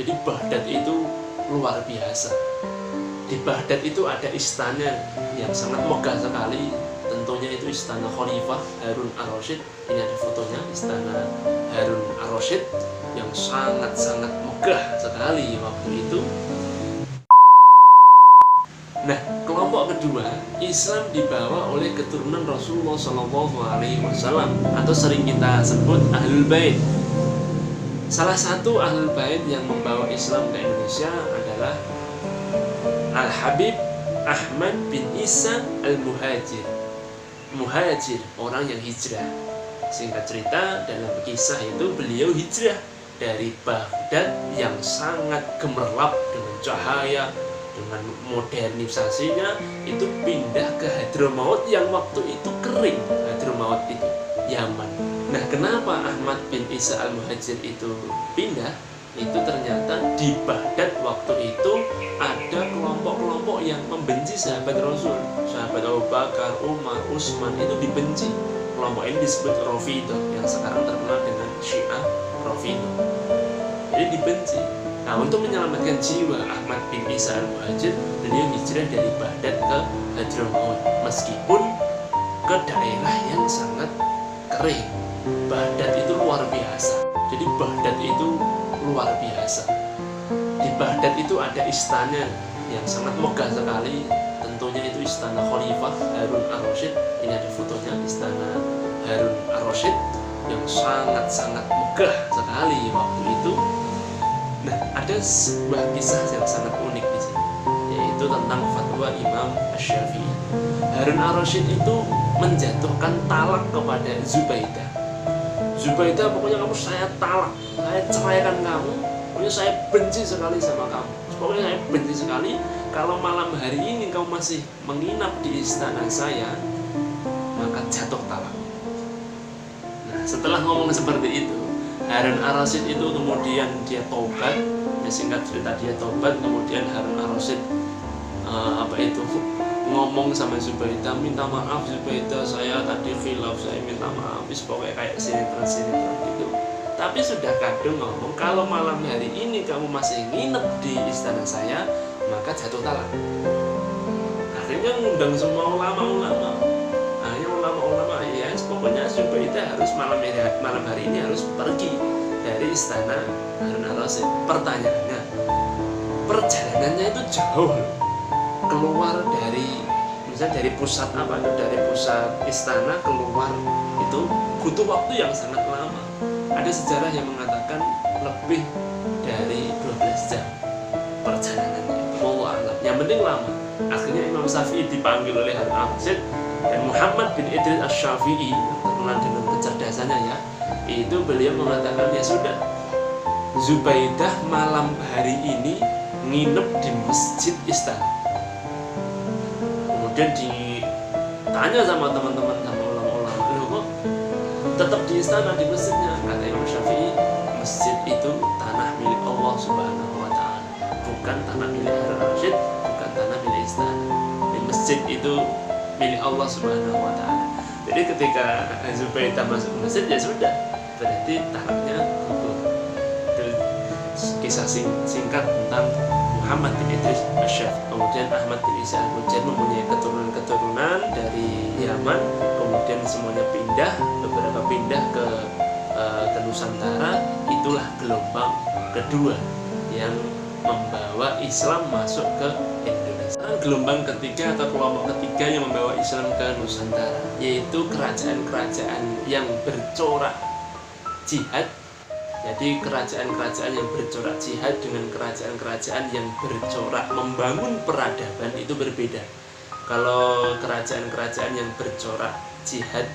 Jadi Baghdad itu luar biasa. Di Baghdad itu ada istana yang sangat megah sekali. Tentunya itu istana Khalifah Harun Ar-Rasyid. Ini ada fotonya, istana Harun Ar-Rasyid yang sangat-sangat megah sekali waktu itu. Nah, kelompok kedua, Islam dibawa oleh keturunan Rasulullah SAW atau sering kita sebut Ahlul Bait. Salah satu Ahlul Bait yang membawa Islam ke Indonesia adalah Al-Habib Ahmad bin Isa Al-Muhajir. Muhajir, orang yang hijrah. Singkat cerita, dalam kisah itu beliau hijrah dari Baghdad yang sangat gemerlap dengan cahaya, dengan modernisasinya, itu pindah ke Hadramaut yang waktu itu kering. Hadramaut itu Yaman. Nah, kenapa Ahmad bin Isa Al-Muhajir itu pindah? Itu ternyata di Baghdad waktu itu ada kelompok-kelompok yang membenci sahabat Rasul. Sahabat Abu Bakar, Umar, Utsman itu dibenci. Kelompok ini disebut Rafidhah, yang sekarang terkenal dengan Syiah Rafidhah. Jadi dibenci. Nah, untuk menyelamatkan jiwa Ahmad bin Isa Al-Muhajir, beliau hijrah dari Baghdad ke Hadramaut, meskipun ke daerah yang sangat kering. Baghdad itu luar biasa. Jadi Baghdad itu luar biasa. Di Baghdad itu ada istana yang sangat megah sekali. Tentunya itu istana Khalifah Harun Ar-Rasyid. Ini ada fotonya, istana Harun Ar-Rasyid yang sangat-sangat megah sekali waktu itu. Nah, ada sebuah kisah yang sangat unik di sini, yaitu tentang fatwa Imam Asy-Syafi'i. Harun Ar-Rasyid itu menjatuhkan talak kepada Zubaidah. Zubaidah, pokoknya kamu saya talak, saya ceraikan kamu, pokoknya saya benci sekali sama kamu. Pokoknya saya benci sekali, kalau malam hari ini kamu masih menginap di istana saya, maka jatuh talak. Nah, setelah ngomong seperti itu, Harun Ar-Rasyid itu kemudian dia tobat. Singkat cerita, dia tobat, kemudian Harun Ar-Rasyid ngomong sama Zubaidah, minta maaf Zubaidah, saya tadi khilaf, saya minta maaf. Pokoknya kayak sinetron gitu. Tapi sudah kadung ngomong, kalau malam hari ini kamu masih nginep di istana saya, maka jatuh talak. Akhirnya ngundang semua ulama-ulama. Akhirnya ulama-ulama, ya pokoknya Zubaidah harus malam hari ini harus pergi dari istana Harun Ar-Rasyid. Pertanyaannya, perjalanannya itu jauh loh. Keluar dari pusat dari pusat istana keluar itu butuh waktu yang sangat lama. Ada sejarah yang mengatakan lebih dari 12 jam perjalanannya. Wallahu a'lam. Yang penting lama. Akhirnya Imam Syafi'i dipanggil oleh Harun Ar-Rasyid, dan Muhammad bin Idris Asy-Syafi'i, terkenal dengan kecerdasannya ya, itu beliau mengatakan, ya sudah, Zubaidah malam hari ini nginep di masjid istana. Kemudian ditanya sama teman-teman, sama ulama-ulama, loh kok tetap di istana, di masjidnya? Kata Imam Syafi'i, masjid itu tanah milik Allah Subhanahu wa Ta'ala, bukan tanah milik Harun Ar-Rasyid, bukan tanah milik istana. Di masjid itu milik Allah Subhanahu wa Ta'ala. Jadi ketika Zubaidah masuk masjid, ya sudah, berarti talaknya gugur. Itu kisah singkat tentang Muhammad bin Idris Asy-Syafi'i. Kemudian Ahmad bin Isa Al-Muhajir mempunyai keturunan dari Yaman, kemudian semuanya beberapa pindah ke Nusantara. Itulah gelombang kedua yang membawa Islam masuk ke Indonesia. Gelombang ketiga atau kelompok ketiga yang membawa Islam ke Nusantara, yaitu kerajaan-kerajaan yang bercorak jihad. Jadi kerajaan-kerajaan yang bercorak jihad dengan kerajaan-kerajaan yang bercorak membangun peradaban itu berbeda. Kalau kerajaan-kerajaan yang bercorak jihad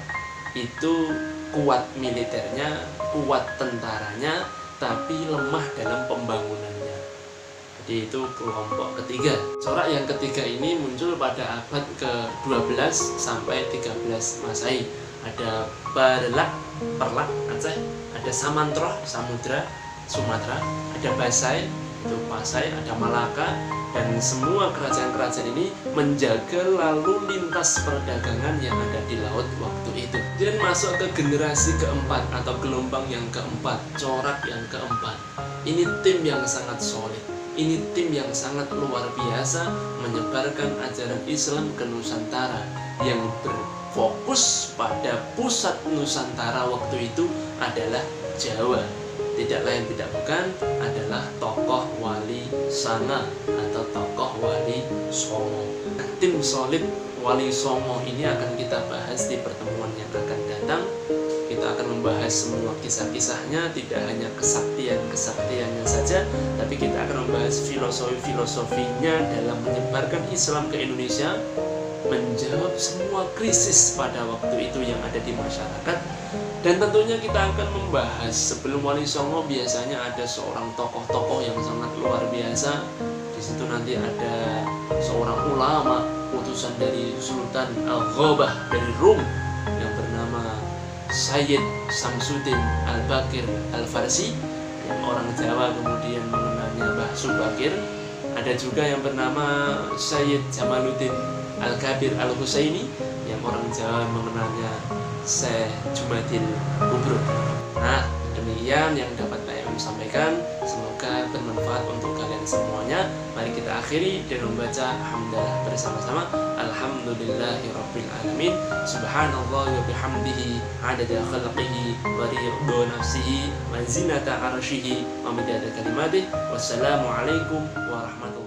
itu kuat militernya, kuat tentaranya, tapi lemah dalam pembangunannya. Jadi itu kelompok ketiga. Corak yang ketiga ini muncul pada abad ke-12 sampai 13 Masehi. Ada Perlak Aceh, ada Samantroh, Samudra, Sumatera, ada Basai, itu Pasai, ada Malaka, dan semua kerajaan-kerajaan ini menjaga lalu lintas perdagangan yang ada di laut waktu itu. Dan masuk ke generasi keempat atau gelombang yang keempat, corak yang keempat. Ini tim yang sangat solid. Ini tim yang sangat luar biasa menyebarkan ajaran Islam ke Nusantara, yang berfokus pada pusat Nusantara waktu itu adalah Jawa. Tidak lain tidak bukan adalah tokoh Wali Sanga atau tokoh Wali Songo. Tim solid Wali Songo ini akan kita bahas di pertemuan yang akan datang. Kita akan membahas semua kisah-kisahnya, tidak hanya kesaktiannya saja, tapi kita akan membahas filosofinya dalam menyebarkan Islam ke Indonesia, menjawab semua krisis pada waktu itu yang ada di masyarakat. Dan tentunya kita akan membahas, sebelum Wali Songo biasanya ada seorang tokoh-tokoh yang sangat luar biasa. Di situ nanti ada seorang ulama utusan dari Sultan Al-Ghabah dari Rum yang bernama Sayyid Samsuddin Al-Bakir Al-Farsi, yang orang Jawa kemudian mengenalnya Mbah Subakir. Ada juga yang bernama Sayyid Jamaluddin Al-Kabir Al-Husaini, yang orang Jawa mengenalnya Syekh Jumadil Kubro. Nah, demikian yang dapat saya sampaikan. Semoga bermanfaat untuk kalian semuanya. Mari kita akhiri dengan membaca hamdalah bersama-sama. Alhamdulillahirabbil alamin. Subhanallah wa bihamdihi adada khalqihi wa ridha nafsihi wa zinata arsyihi wa midada kalimatihi. Wassalamualaikum warahmatullahi